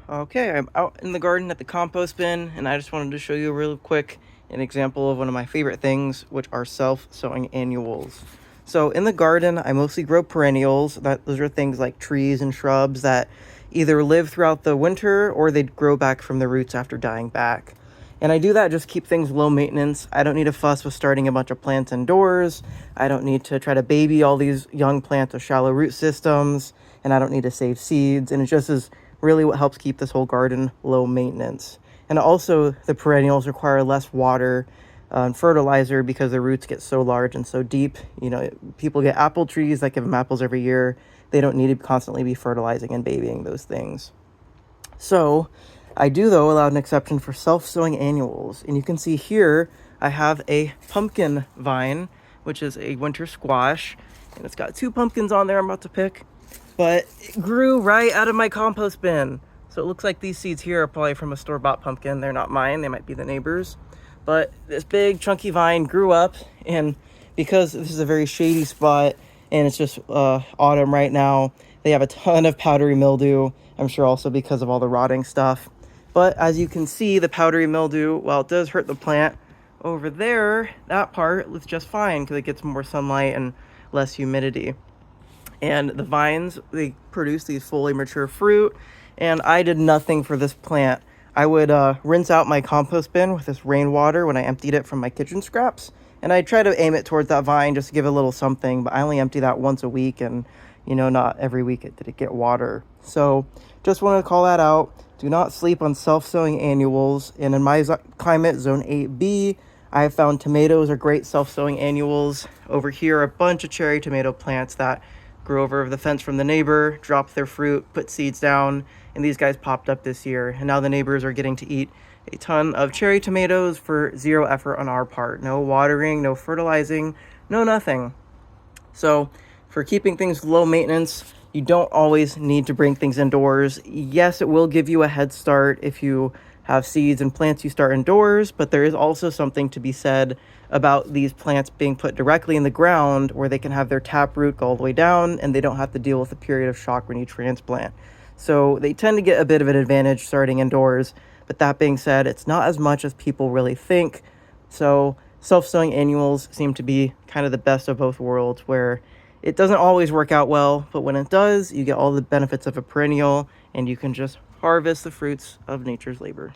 Okay, I'm out in the garden at the compost bin, and I just wanted to show you real quick an example of one of my favorite things, which are self-sowing annuals. So in the garden, I mostly grow perennials. Those are things like trees and shrubs that either live throughout the winter or they grow back from the roots after dying back. And I do that just keep things low maintenance. I don't need to fuss with starting a bunch of plants indoors. I don't need to try to baby all these young plants with shallow root systems, and I don't need to save seeds. And it just is really what helps keep this whole garden low maintenance. And also the perennials require less water and fertilizer because the roots get so large and so deep. You know, people get apple trees that give them apples every year. They don't need to constantly be fertilizing and babying those things. So I do, though, allow an exception for self-sowing annuals. And you can see here I have a pumpkin vine, which is a winter squash. And it's got 2 pumpkins on there I'm about to pick. But it grew right out of my compost bin. So it looks like these seeds here are probably from a store-bought pumpkin. They're not mine. They might be the neighbors. But this big chunky vine grew up, and because this is a very shady spot and it's just autumn right now, they have a ton of powdery mildew. I'm sure also because of all the rotting stuff. But as you can see, the powdery mildew, while it does hurt the plant, over there, that part looks just fine because it gets more sunlight and less humidity. And the vines, they produce these fully mature fruit, and I did nothing for this plant. I would rinse out my compost bin with this rainwater when I emptied it from my kitchen scraps, and I try to aim it towards that vine just to give it a little something, but I only empty that once a week, and not every week did it get water. So just wanted to call that out. Do not sleep on self-sowing annuals. And in my climate, zone 8B, I have found tomatoes are great self-sowing annuals. Over here, a bunch of cherry tomato plants that grew over the fence from the neighbor, dropped their fruit, put seeds down, and these guys popped up this year. And now the neighbors are getting to eat a ton of cherry tomatoes for 0 effort on our part. No watering, no fertilizing, no nothing. So for keeping things low maintenance, you don't always need to bring things indoors. Yes, it will give you a head start if you have seeds and plants you start indoors, but there is also something to be said about these plants being put directly in the ground where they can have their taproot go all the way down and they don't have to deal with a period of shock when you transplant. So they tend to get a bit of an advantage starting indoors, but that being said, it's not as much as people really think. So self-sowing annuals seem to be kind of the best of both worlds, where it doesn't always work out well, but when it does, you get all the benefits of a perennial and you can just harvest the fruits of nature's labor.